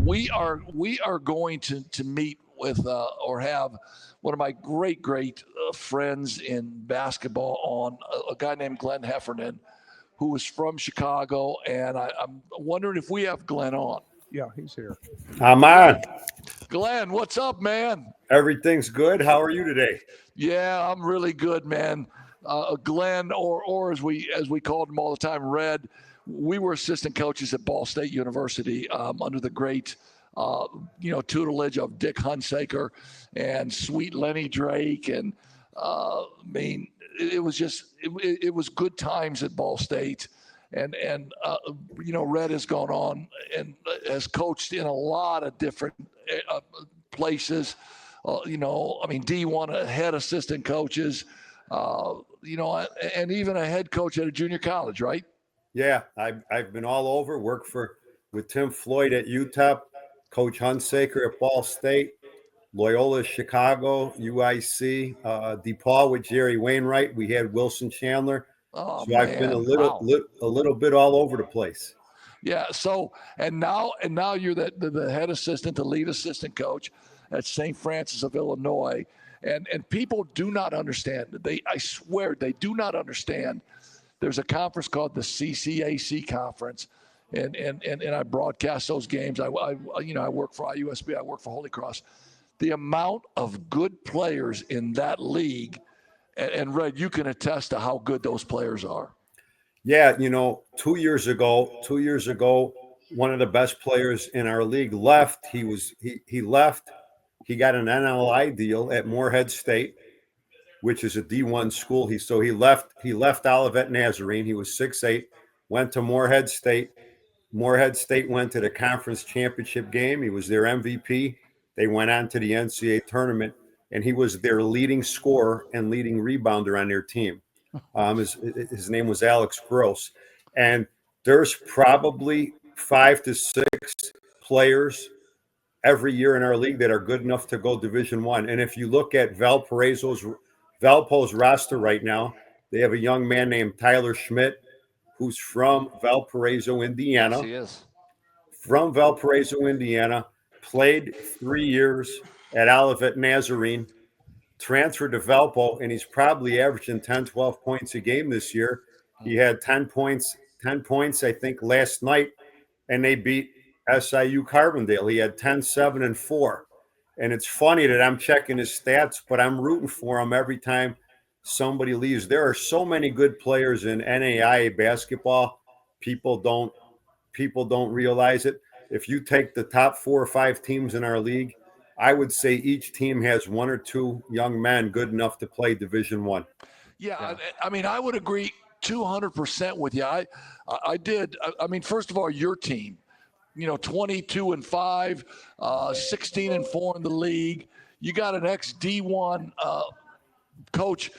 we are going to meet with or have one of my great friends in basketball on a guy named Glen Heffernan, who is from Chicago, and I'm wondering if we have Glenn on. Yeah, he's here. I'm on. Glenn, what's up, man? Everything's good. How are you today? Yeah, I'm really good, man. Glenn, or as we called him all the time, Red. We were assistant coaches at Ball State University under the great, tutelage of Dick Hunsaker and sweet Lenny Drake, and it was just it was good times at Ball State, and Red has gone on and has coached in a lot of different places. D1 head assistant coaches, and even a head coach at a junior college, right? Yeah, I've been all over. Worked with Tim Floyd at UTEP, Coach Hunsaker at Ball State, Loyola Chicago, UIC, DePaul with Jerry Wainwright. We had Wilson Chandler. Oh, so I've been a wow. little bit all over the place. Yeah. So and now you're the head assistant, the lead assistant coach at St. Francis of Illinois, and people do not understand. I swear they do not understand. There's a conference called the CCAC conference, and I broadcast those games. I work for IUSB. I work for Holy Cross. The amount of good players in that league, and Red, you can attest to how good those players are. Yeah, 2 years ago, one of the best players in our league left. He left. He got an NLI deal at Morehead State, which is a D1 school. He left Olivet Nazarene. He was 6'8", went to Morehead State. Morehead State went to the conference championship game. He was their MVP. They went on to the NCAA tournament, and he was their leading scorer and leading rebounder on their team. His name was Alex Gross. And there's probably 5 to 6 players every year in our league that are good enough to go Division I. And if you look at Valpo's roster right now, they have a young man named Tyler Schmidt, who's from Valparaiso, Indiana. Yes, he is. From Valparaiso, Indiana, played 3 years at Olivet Nazarene, transferred to Valpo, and he's probably averaging 10, 12 points a game this year. He had 10 points, I think, last night, and they beat SIU Carbondale. He had 10, 7, and 4. And it's funny that I'm checking his stats, but I'm rooting for him every time somebody leaves. There are so many good players in NAIA basketball. People don't realize it. If you take the top 4 or 5 teams in our league, I would say each team has 1 or 2 young men good enough to play Division I. Yeah, I would agree 200% with you. I did. First of all, your team, 22-5, 16-4 in the league. You got an ex-D1 coach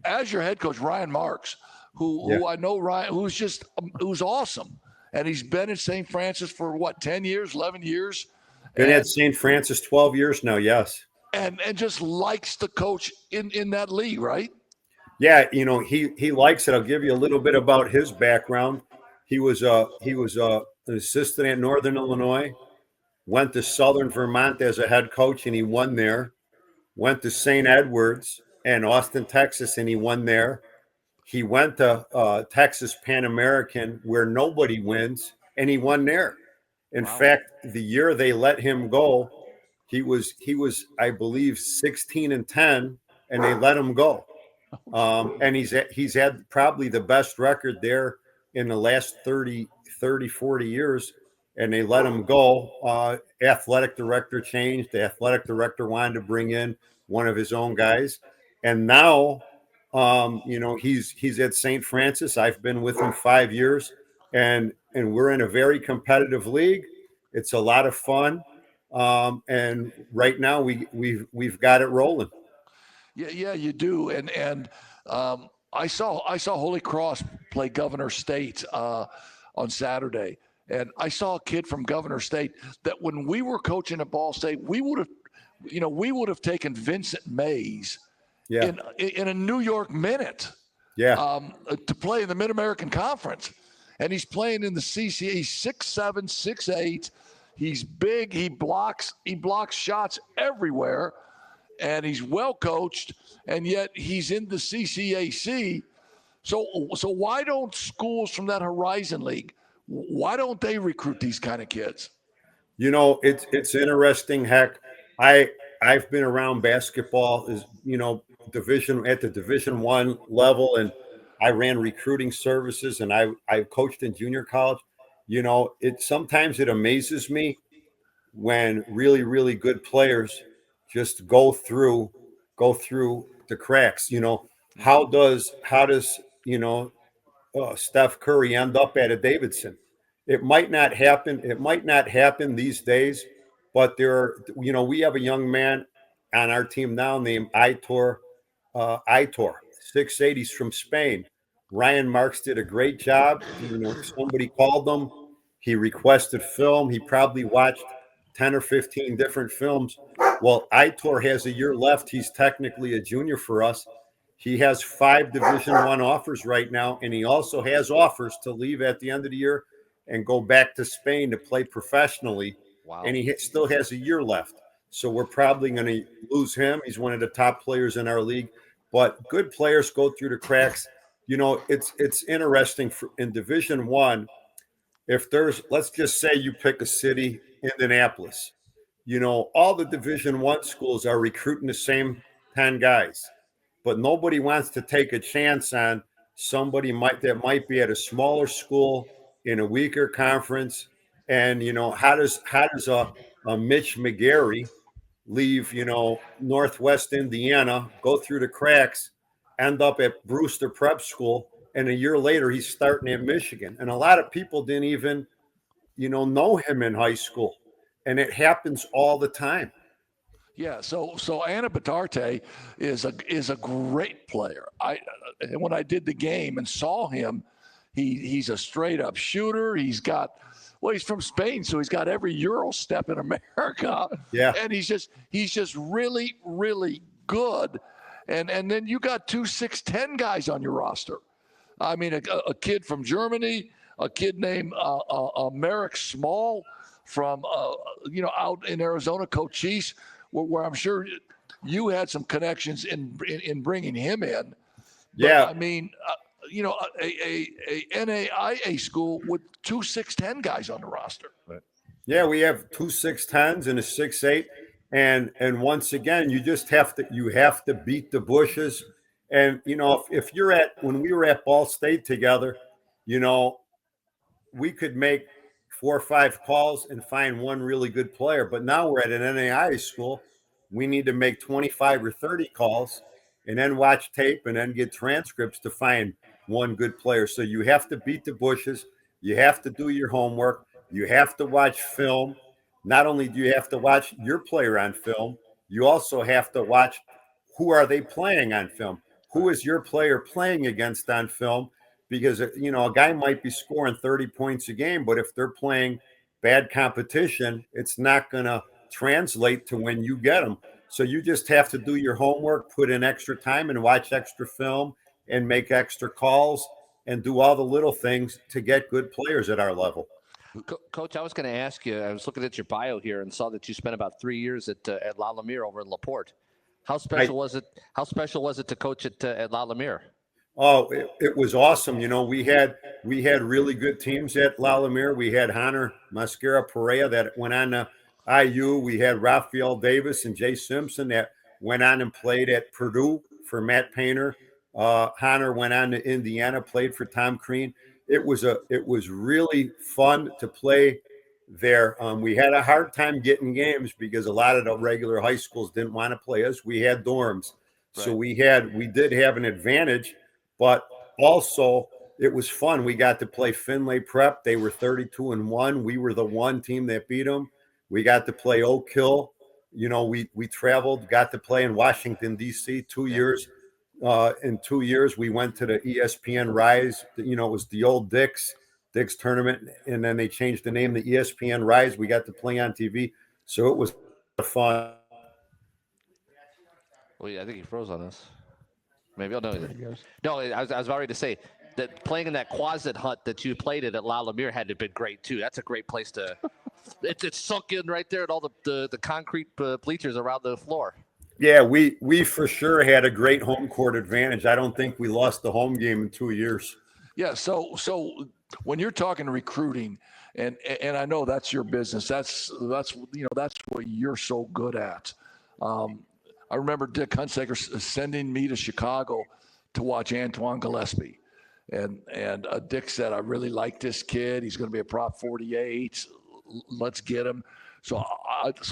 as your head coach, Ryan Marks, who I know, Ryan, who's awesome. And he's been at St. Francis for 10 years, 11 years. Been at St. Francis 12 years now, yes. And just likes to coach in that league, right? Yeah, he likes it. I'll give you a little bit about his background. He was an assistant at Northern Illinois, went to Southern Vermont as a head coach, and he won there. Went to St. Edwards and Austin, Texas, and he won there. He went to Texas Pan American, where nobody wins, and he won there. In fact, the year they let him go, he was I believe 16-10, and they let him go. And he's had probably the best record there in the last 30, 40 years, and they let him go. Athletic director changed. The athletic director wanted to bring in one of his own guys, and now he's at St. Francis. I've been with him 5 years, and we're in a very competitive league. It's a lot of fun, and right now we've got it rolling. Yeah, you do. And I saw Holy Cross play Governor State on Saturday, and I saw a kid from Governor State that when we were coaching at Ball State, we would have taken Vincent Mays in a New York Minute to play in the Mid-American Conference. And he's playing in the CCA. He's 6'7", 6'8". He's big. He blocks shots everywhere, and he's well coached. And yet he's in the CCAC. So why don't schools from that Horizon League? Why don't they recruit these kind of kids? It's interesting. Heck, I've been around basketball is division at the Division 1 level, and I ran recruiting services, and I coached in junior college. It sometimes it amazes me when really really good players just go through the cracks. How does Steph Curry end up at a Davidson? It might not happen. It might not happen these days, but we have a young man on our team now named Aitor, 6'8". He's from Spain. Ryan Marks did a great job. Somebody called him. He requested film. He probably watched 10 or 15 different films. Well, Aitor has a year left. He's technically a junior for us. He has 5 Division 1 offers right now, and he also has offers to leave at the end of the year and go back to Spain to play professionally. Wow. And he still has a year left. So we're probably going to lose him. He's one of the top players in our league. But good players go through the cracks. It's interesting in Division 1. If let's just say you pick a city, Indianapolis. All the Division 1 schools are recruiting the same 10 guys, but nobody wants to take a chance on somebody that might be at a smaller school in a weaker conference. And how does a Mitch McGarry leave Northwest Indiana, go through the cracks, end up at Brewster Prep School, and a year later he's starting at Michigan? And a lot of people didn't even know him in high school, and it happens all the time. Yeah, so Anna Batarte is a great player. When I did the game and saw him, he's a straight up shooter. He's from Spain, so he's got every Euro step in America. Yeah, and he's just really really good. And then you got 2 6'10" guys on your roster. I mean, a kid from Germany, a kid named Merrick Small from out in Arizona, Cochise, where I'm sure you had some connections in bringing him in. But, yeah. I mean, a NAIA school with 2 6'10" guys on the roster. Right. Yeah, we have 2 6'10s and a 6'8", and once again, you have to beat the bushes. And if you're when we were at Ball State together, we could make 4 or 5 calls and find one really good player. But now we're at an NAIA school. We need to make 25 or 30 calls and then watch tape and then get transcripts to find one good player. So you have to beat the bushes. You have to do your homework. You have to watch film. Not only do you have to watch your player on film, you also have to watch who are they playing on film. Who is your player playing against on film? Because a guy might be scoring 30 points a game, but if they're playing bad competition, it's not going to translate to when you get them. So you just have to do your homework, put in extra time and watch extra film and make extra calls and do all the little things to get good players at our level. Coach, I was going to ask you, I was looking at your bio here and saw that you spent about 3 years at La Lumiere over in LaPorte. How special was it? How special was it to coach at La Lumiere? Oh, it was awesome. We had really good teams at La Lumiere. We had Hunter Mascara Perea that went on to IU. We had Raphael Davis and Jay Simpson that went on and played at Purdue for Matt Painter. Hunter went on to Indiana, played for Tom Crean. It was really fun to play there. We had a hard time getting games because a lot of the regular high schools didn't want to play us. We had dorms, right. So we did have an advantage, but also it was fun. We got to play Finlay Prep. They were 32-1. We were the one team that beat them. We got to play Oak Hill. We traveled, got to play in Washington, D.C. 2 years. In 2 years, we went to the ESPN Rise. It was the old Dick's tournament, and then they changed the name to ESPN Rise. We got to play on TV, so it was fun. Well, yeah, I think he froze on us. Maybe. Oh, no. No, I was about ready to say that playing in that Quasit hut that you played at La Lumiere had to have been great too. That's a great place to It's sunk in right there at all the concrete bleachers around the floor. Yeah, we for sure had a great home court advantage. I don't think we lost the home game in 2 years. Yeah. So when you're talking recruiting, and I know that's your business. That's that's what you're so good at. I remember Dick Hunsaker sending me to Chicago to watch Antoine Gillespie. And Dick said, I really like this kid. He's going to be a Prop 48. Let's get him. So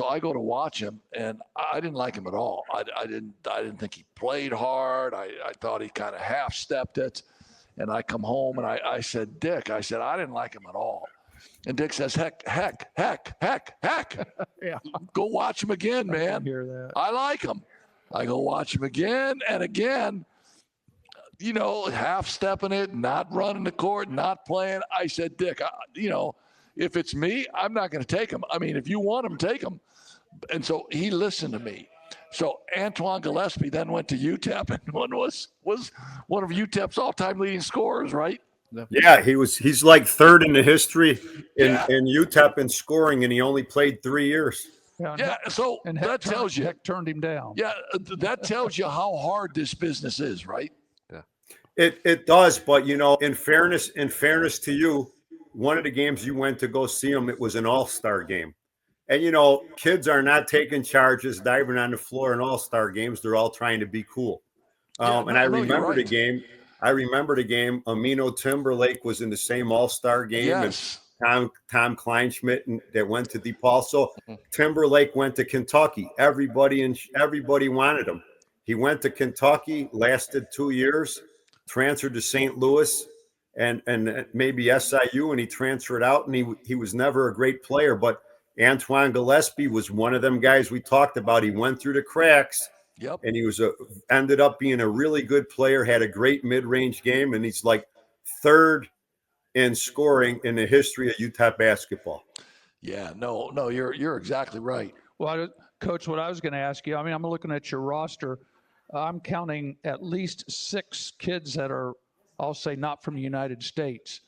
I go to watch him, and I didn't like him at all. I didn't think he played hard. I thought he kind of half-stepped it. And I come home, and I said, Dick, I didn't like him at all. And Dick says, heck. Yeah. Go watch him again, man. I hear that. I like him. I go watch him again and again. Half-stepping it, not running the court, not playing. I said, Dick, if it's me, I'm not going to take him. I mean, if you want him, take him. And so he listened to me. So Antoine Gillespie then went to UTEP and was one of UTEP's all-time leading scorers, right? Yeah, he's like third in the history in UTEP in scoring, and he only played 3 years. Yeah, so that tells you. Heck turned him down. Yeah, that tells you how hard this business is, right? It does, but in fairness to you, one of the games you went to go see him, it was an all-star game. And kids are not taking charges, diving on the floor in all-star games. They're all trying to be cool. I remember the game. Amino Timberlake was in the same all-star game, yes. and Tom Kleinschmidt that went to DePaul. So Timberlake went to Kentucky. Everybody wanted him. He went to Kentucky, lasted 2 years, transferred to St. Louis and maybe SIU, and he transferred out, and he was never a great player. But Antoine Gillespie was one of them guys we talked about. He went through the cracks, and he ended up being a really good player, had a great mid-range game, and he's like third in scoring in the history of UTEP basketball. Yeah, no, you're exactly right. Well, Coach, what I was going to ask you, I mean, I'm looking at your roster. I'm counting at least 6 kids that are, I'll say, not from the United States.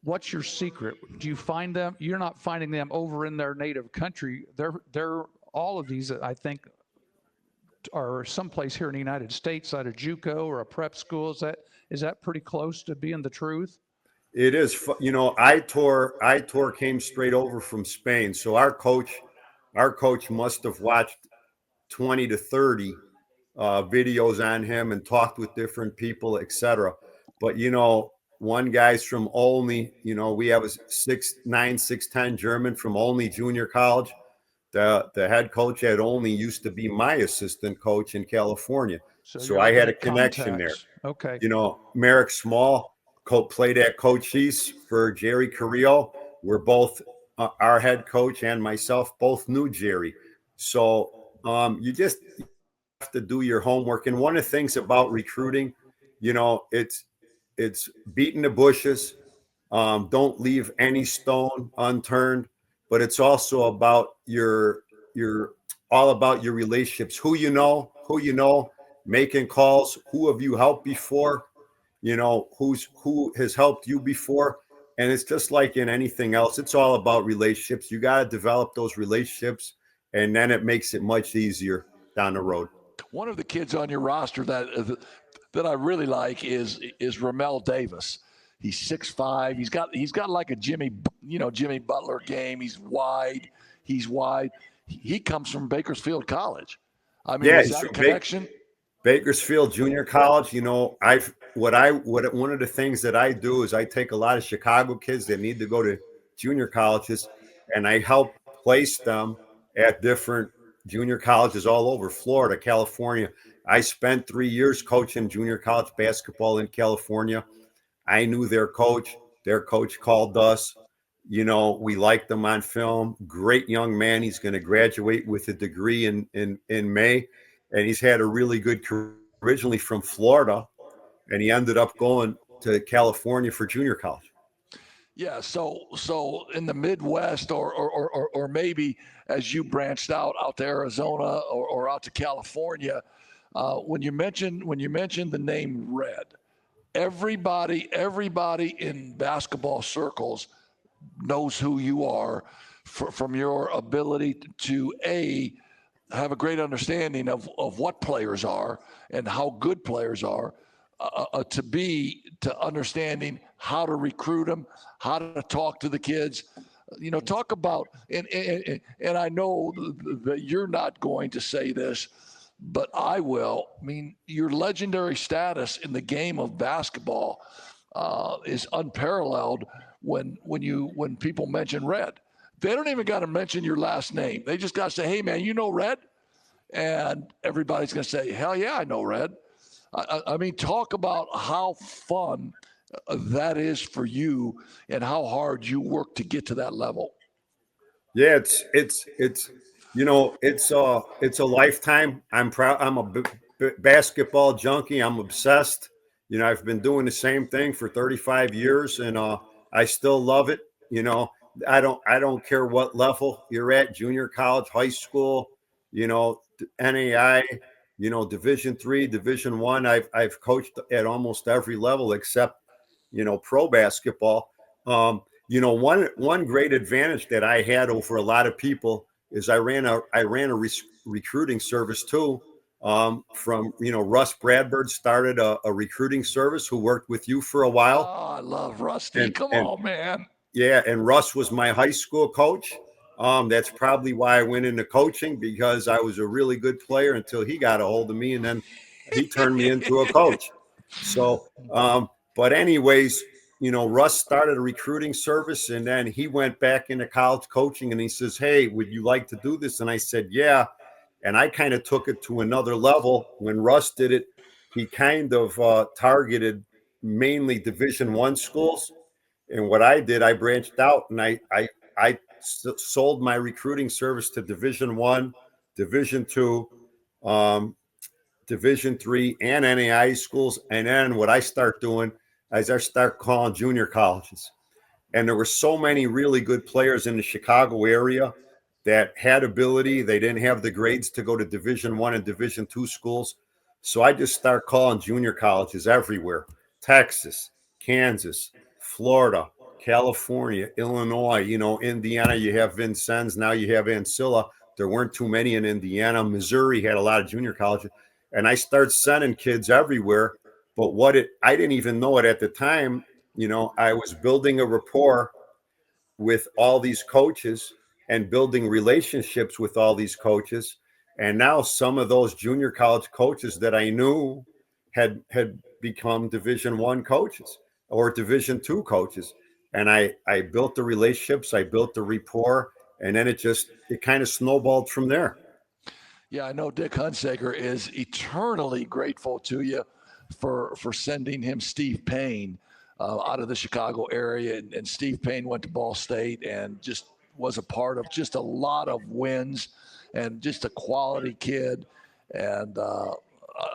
What's your secret? Do you find them? You're not finding them over in their native country. They're all of these, I think, are someplace here in the United States, at a JUCO or a prep school. Is that pretty close to being the truth? It is. Itor came straight over from Spain, so our coach must have watched 20 to 30 videos on him and talked with different people, etc. But one guy's from Olney. We have a 6'9", 6'10" German from Olney Junior College. The head coach at Olney used to be my assistant coach in California, so I had a connection there. Okay. Merrick Small played at Cochise for Jerry Carrillo. We're both our head coach and myself both knew Jerry, so you just have to do your homework. And one of the things about recruiting, it's beating the bushes. Don't leave any stone unturned. But it's also about your relationships. Who you know, making calls. Who have you helped before? Who has helped you before? And it's just like in anything else. It's all about relationships. You got to develop those relationships, and then it makes it much easier down the road. One of the kids on your roster that I really like is Ramel Davis. He's 6'5". He's got like a Jimmy Butler game. He's wide. He comes from Bakersfield College. I mean, is that a connection? Bakersfield Junior College. One of the things that I do is I take a lot of Chicago kids that need to go to junior colleges, and I help place them at different junior colleges all over Florida, California. I spent 3 years coaching junior college basketball in California. I knew their coach. Their coach called us. We liked him on film. Great young man. He's going to graduate with a degree in May. And he's had a really good career, originally from Florida. And he ended up going to California for junior college. Yeah, so in the Midwest or maybe as you branched out to Arizona or out to California, when you mentioned the name Red, everybody in basketball circles knows who you are from your ability to have a great understanding of what players are and how good players are, to understanding how to recruit them, how to talk to the kids. Talk about, and I know that you're not going to say this, but I will. I mean, your legendary status in the game of basketball is unparalleled when people mention Red. They don't even got to mention your last name. They just got to say, "Hey, man, you know Red?" And everybody's going to say, "Hell yeah, I know Red." I mean, talk about how fun that is for you and how hard you work to get to that level. Yeah, it's it's a lifetime. I'm proud. I'm a basketball junkie. I'm obsessed. I've been doing the same thing for 35 years, and I still love it. I don't care what level you're at, junior college, high school, NAI, Division 3, Division 1. I've coached at almost every level except pro basketball. One great advantage that I had over a lot of people is I ran a recruiting service too. From Russ Bradford started a recruiting service who worked with you for a while, Oh, I love Rusty. and Come and on, man. yeah, and Russ was my high school coach. That's probably why I went into coaching, because I was a really good player until he got a hold of me, and then he turned me into a coach. So, but anyways, Russ started a recruiting service, and then he went back into college coaching, and he says, "Hey, would you like to do this?" And I said, "Yeah." And I kind of took it to another level. When Russ did it, he kind of targeted mainly Division 1 schools. And what I did, I branched out, and sold my recruiting service to Division 1, Division 2, um, Division 3, and NAI schools. And then what I start doing is I start calling junior colleges. And there were so many really good players in the Chicago area that had ability. They didn't have the grades to go to Division 1 and Division 2 schools. So I just start calling junior colleges everywhere: Texas, Kansas, Florida, California, Illinois, Indiana. You have Vincennes. Now you have Ancilla. There weren't too many in Indiana. Missouri had a lot of junior colleges. And I start sending kids everywhere. But I didn't even know it at the time. I was building a rapport with all these coaches and building relationships with all these coaches. And now some of those junior college coaches that I knew had become Division 1 coaches or Division 2 coaches. And I built the relationships, I built the rapport, and then it kind of snowballed from there. Yeah, I know Dick Hunsaker is eternally grateful to you for sending him Steve Payne out of the Chicago area. And Steve Payne went to Ball State and just was a part of just a lot of wins and just a quality kid. And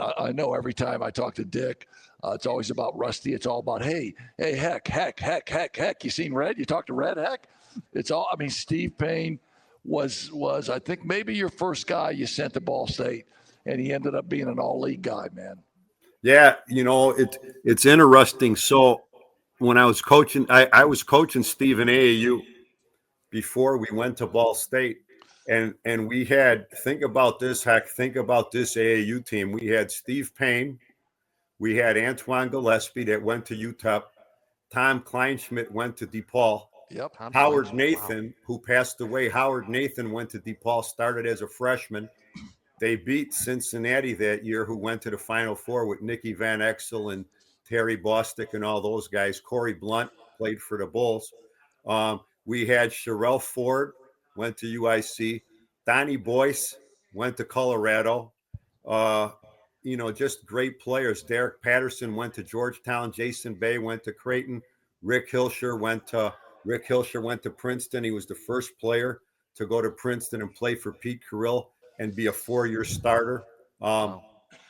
I know every time I talk to Dick, it's always about Rusty. It's all about, hey, heck. You seen Red? You talked to Red? Heck. It's all, I mean, Steve Payne was I think maybe your first guy you sent to Ball State, and he ended up being an all-league guy, man. Yeah, it's interesting. So when I was coaching, I was coaching Steve in AAU before we went to Ball State. And we had, think about this AAU team. We had Steve Payne, we had Antoine Gillespie that went to UTEP, Tom Kleinschmidt went to DePaul. Yep. Howard Nathan, who passed away, Howard Nathan went to DePaul, started as a freshman. They beat Cincinnati that year, who went to the Final Four with Nicky Van Exel and Terry Bostic and all those guys. Corey Blunt played for the Bulls. We had Sherelle Ford, went to UIC. Donnie Boyce went to Colorado. Just great players. Derek Patterson went to Georgetown. Jason Bay went to Creighton. Rick Hilscher went to Princeton. He was the first player to go to Princeton and play for Pete Carrill and be a 4-year starter.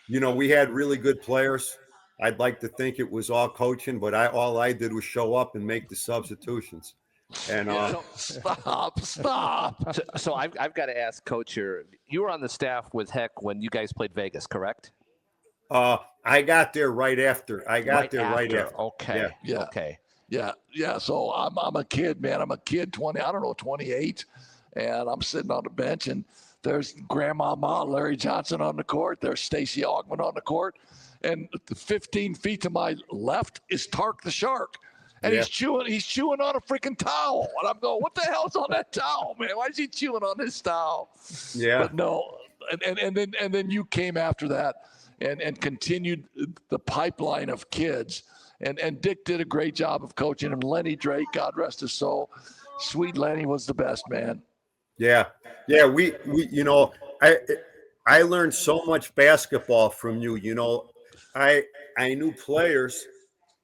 We had really good players. I'd like to think it was all coaching, but all I did was show up and make the substitutions. And Stop. So I've got to ask Coach here. You were on the staff with Heck when you guys played Vegas, correct? I got there right after. Right after. Okay. Yeah. Okay. Yeah. So I'm a kid, man. I'm a kid, 28, and I'm sitting on the bench, and there's Grandmama Larry Johnson on the court. There's Stacy Augman on the court, and 15 feet to my left is Tark the Shark. And he's chewing on a freaking towel. And I'm going, what the hell's on that towel, man? Why is he chewing on this towel? Yeah. But no, and then you came after that and continued the pipeline of kids. And Dick did a great job of coaching him. Lenny Drake, God rest his soul. Sweet Lenny was the best, man. Yeah. We I learned so much basketball from you. I knew players,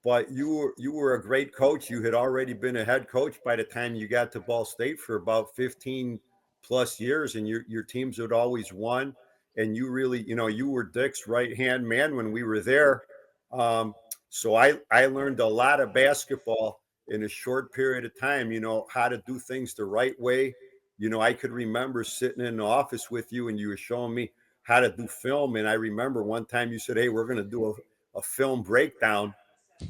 but you were a great coach. You had already been a head coach by the time you got to Ball State for about 15 plus years, and your teams had always won. And you really, you were Dick's right-hand man when we were there. So I learned a lot of basketball in a short period of time, how to do things the right way. I could remember sitting in the office with you and you were showing me how to do film. And I remember one time you said, hey, we're going to do a film breakdown.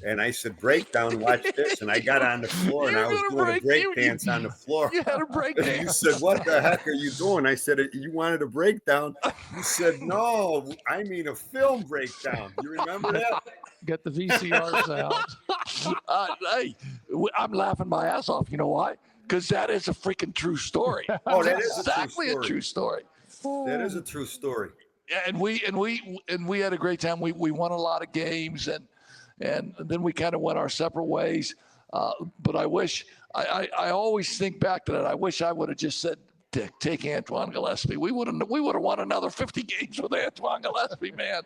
And I said, breakdown, watch this. And I got on the floor and I was doing a break dance on the floor. You had a break dance. You said, what the heck are you doing? I said, you wanted a breakdown. You said, no, I mean a film breakdown. You remember that? Get the VCRs out. Hey, I'm laughing my ass off. You know why? Because that is a freaking true story. Oh, that is exactly a true story. That is a true story. Yeah, and we had a great time. We won a lot of games, and then we kind of went our separate ways. But I wish I always think back to that. I wish I would have just said, Dick, take Antoine Gillespie. We would have won another 50 games with Antoine Gillespie, man.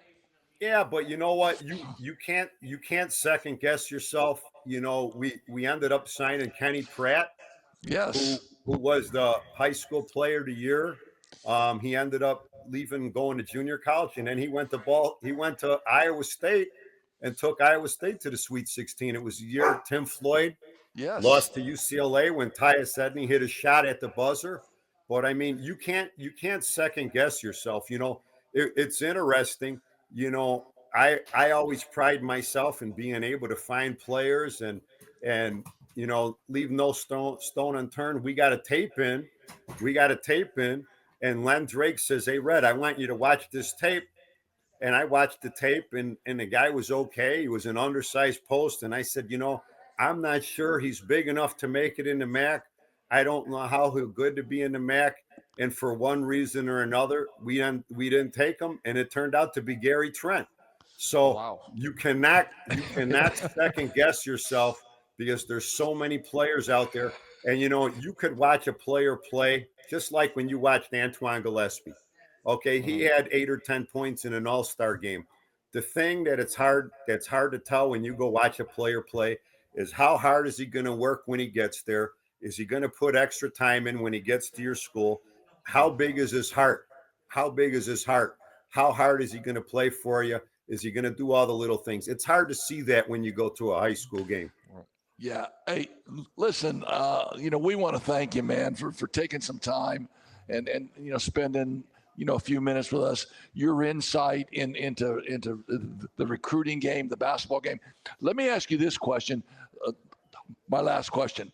Yeah, but you know what? You can't second guess yourself. We ended up signing Kenny Pratt. Yes. Who was the high school player of the year. He ended up leaving, going to junior college, and then he went to Iowa State and took Iowa State to the Sweet 16. It was the year Tim Floyd lost to UCLA when Tyus Edney hit a shot at the buzzer. But I mean, you can't second guess yourself. It's interesting. I always pride myself in being able to find players and leave no stone unturned. We got a tape in, and Len Drake says, hey, Red, I want you to watch this tape. And I watched the tape, and the guy was okay. He was an undersized post. And I said, I'm not sure he's big enough to make it in the MAC. I don't know how he'll good to be in the MAC. And for one reason or another, we didn't take him, and it turned out to be Gary Trent. So you cannot second guess yourself, because there's so many players out there. And, you could watch a player play just like when you watched Antoine Gillespie. Okay, he had 8 or 10 points in an all-star game. The thing that's hard to tell when you go watch a player play is how hard is he going to work when he gets there? Is he going to put extra time in when he gets to your school? How big is his heart? How hard is he going to play for you? Is he going to do all the little things? It's hard to see that when you go to a high school game. Yeah. Hey, listen, we want to thank you, man, for taking some time and spending, a few minutes with us. Your insight into the recruiting game, the basketball game. Let me ask you this question, my last question.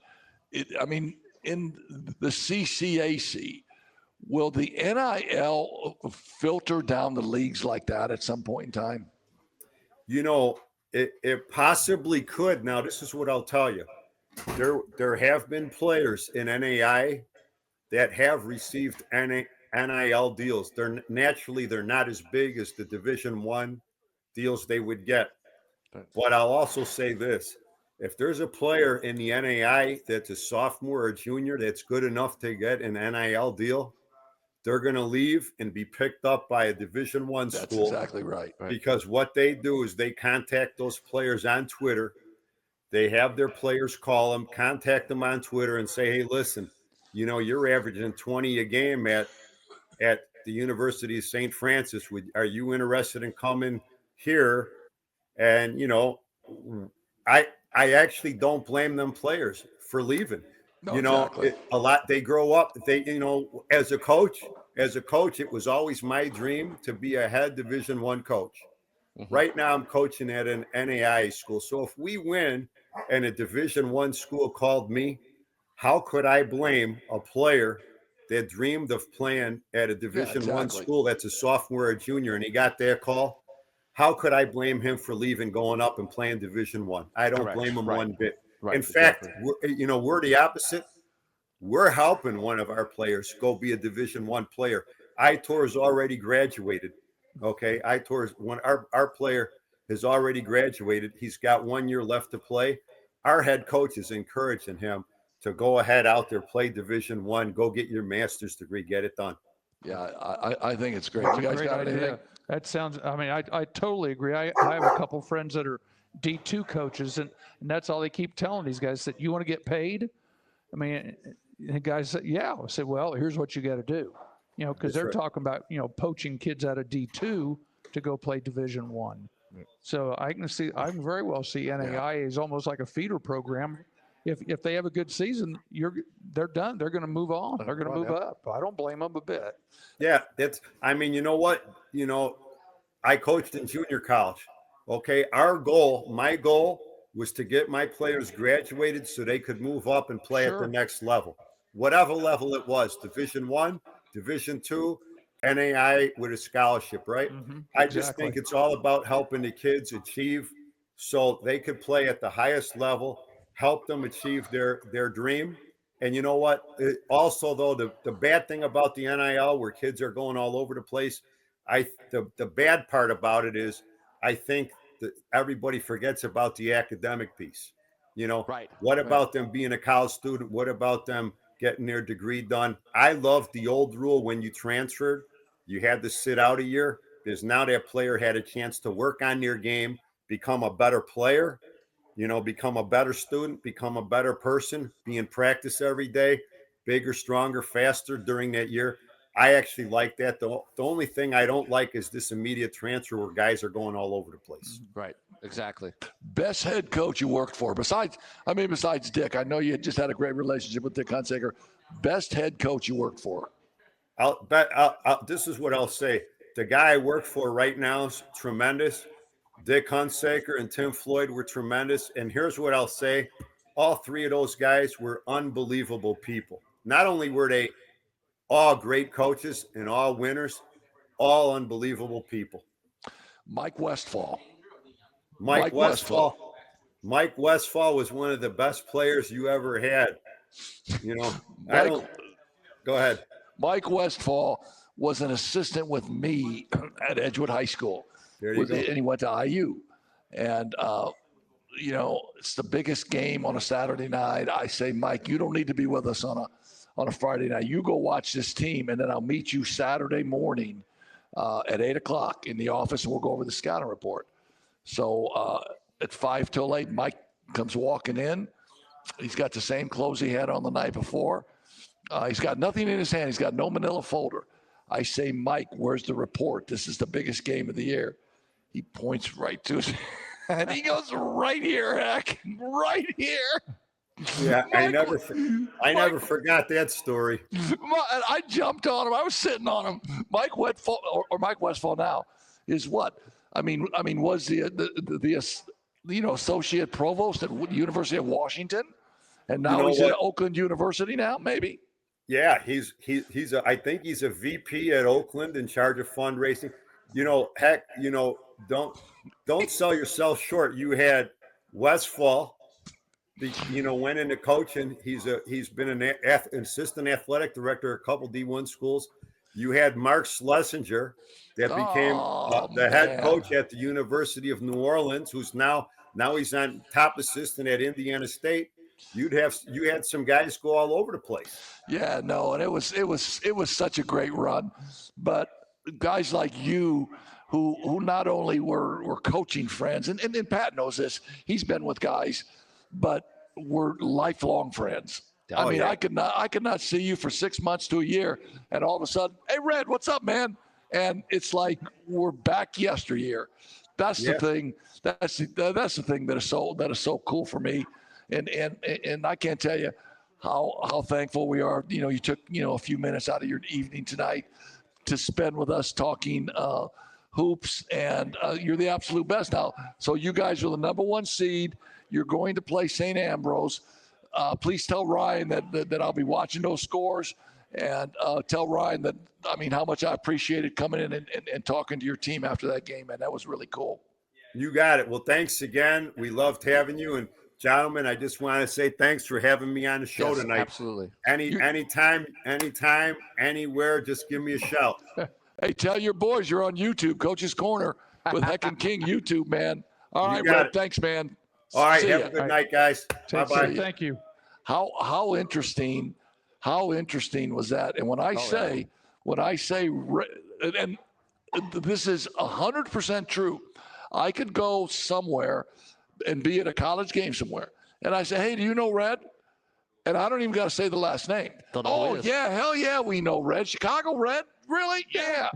In the CCAC, will the NIL filter down the leagues like that at some point in time? It possibly could. Now, this is what I'll tell you. There have been players in NAI that have received NIL deals. They're not as big as the Division I deals they would get. But I'll also say this. If there's a player in the NAI that's a sophomore or junior that's good enough to get an NIL deal, they're going to leave and be picked up by a Division I school. That's exactly right. Because what they do is they contact those players on Twitter. They have their players call them, contact them on Twitter and say, hey, listen, you're averaging 20 a game at the University of St. Francis. Are you interested in coming here? And, I actually don't blame them players for leaving. Exactly. A lot, they grow up, as a coach, it was always my dream to be a head Division I coach. Mm-hmm. Right now I'm coaching at an NAI school. So if we win, and a Division I school called me, how could I blame a player that dreamed of playing at a Division I exactly. school that's a sophomore or junior and he got that call? How could I blame him for leaving, going up and playing Division I? I don't Correct. blame him Right. one bit. Right. In fact, Exactly. we're the opposite. We're helping one of our players go be a Division I player. Itor's already graduated. Okay, Itor's one. Our player has already graduated. He's got 1 year left to play. Our head coach is encouraging him to go ahead out there, play Division I, go get your master's degree, get it done. Yeah, I think it's great. That's You a guys great got idea. anything? That sounds, I mean, I totally agree. I have a couple friends that are D2 coaches, and that's all they keep telling these guys, that you want to get paid? I mean, the guys said, yeah. I said, well, here's what you got to do. You know, because That's they're right. talking about, you know, poaching kids out of D2 to go play Division I. So I can very well see NAIA is almost like a feeder program. If they have a good season, they're done. They're going to move on. They're going to move up. I don't blame them a bit. Yeah, I mean, you know what? I coached in junior college. Okay, my goal was to get my players graduated so they could move up and play at the Sure. next level, whatever level it was, Division I, Division II, NAI with a scholarship, right? I just Exactly. think it's all about helping the kids achieve so they could play at the highest level, help them achieve their dream. And you know what? Also, though, the bad thing about the NIL, where kids are going all over the place, the bad part about it is, I think that everybody forgets about the academic piece. Right. What Right. about them being a college student? What about them getting their degree done? I love the old rule when you transferred, you had to sit out a year, because now that player had a chance to work on their game, become a better player, become a better student, become a better person, be in practice every day, bigger, stronger, faster during that year. I actually like that. The only thing I don't like is this immediate transfer where guys are going all over the place. Right. Exactly. Best head coach you worked for, besides Dick. I know you just had a great relationship with Dick Hunsaker. Best head coach you worked for. This is what I'll say. The guy I work for right now is tremendous. Dick Hunsaker and Tim Floyd were tremendous. And here's what I'll say. All three of those guys were unbelievable people. Not only were they all great coaches and all winners, all unbelievable people. Mike Westfall. Mike Westfall was one of the best players you ever had. Go ahead. Mike Westfall was an assistant with me at Edgewood High School. There you go. And he went to IU. And, it's the biggest game on a Saturday night. I say, Mike, you don't need to be with us on a Friday night. You go watch this team, and then I'll meet you Saturday morning at 8 o'clock in the office, and we'll go over the scouting report. So at 5 till 8, Mike comes walking in. He's got the same clothes he had on the night before. He's got nothing in his hand. He's got no manila folder. I say, Mike, where's the report? This is the biggest game of the year. He points right to us, and he goes, right here, Heck, right here. Yeah, I never forgot that story. I jumped on him. I was sitting on him. Mike Westfall, or Mike Westfall now, is what? I mean, was the associate provost at the University of Washington, and now he's at Oakland University now, maybe. Yeah, I think he's a VP at Oakland in charge of fundraising. Heck, don't sell yourself short. You had Westfall, went into coaching. He's been an assistant athletic director at a couple D1 schools. You had Mark Schlesinger that became the head coach at the University of New Orleans, who's now he's on top assistant at Indiana State. You had some guys go all over the place. Yeah, no, and it was such a great run. But guys like you who not only were coaching friends, and Pat knows this, he's been with guys, but we're lifelong friends. Oh, yeah. I could not see you for 6 months to a year, and all of a sudden, hey, Red, what's up, man? And it's like we're back yesteryear. That's the thing. That's the thing that is so cool for me. And I can't tell you how thankful we are. You took a few minutes out of your evening tonight to spend with us talking hoops, and you're the absolute best now. So you guys are the number one seed. You're going to play St. Ambrose. Please tell Ryan that I'll be watching those scores, and tell Ryan that, I mean, how much I appreciated coming in and talking to your team after that game, man. That was really cool. You got it. Well, thanks again. We loved having you. And gentlemen, I just want to say thanks for having me on the show tonight. Absolutely. Anytime, anywhere, just give me a shout. Hey, tell your boys you're on YouTube, Coach's Corner with Heck and King YouTube, man. All right, Red. Thanks, man. All right. See Have ya. a good night, guys. Bye-bye. Thank you. How interesting was that? And when I say, and this is 100% true, I could go somewhere and be at a college game somewhere, and I say, hey, do you know Red? And I don't even got to say the last name. Don't know who it is. Yeah, hell yeah, we know Red. Chicago Red? Really? Yeah.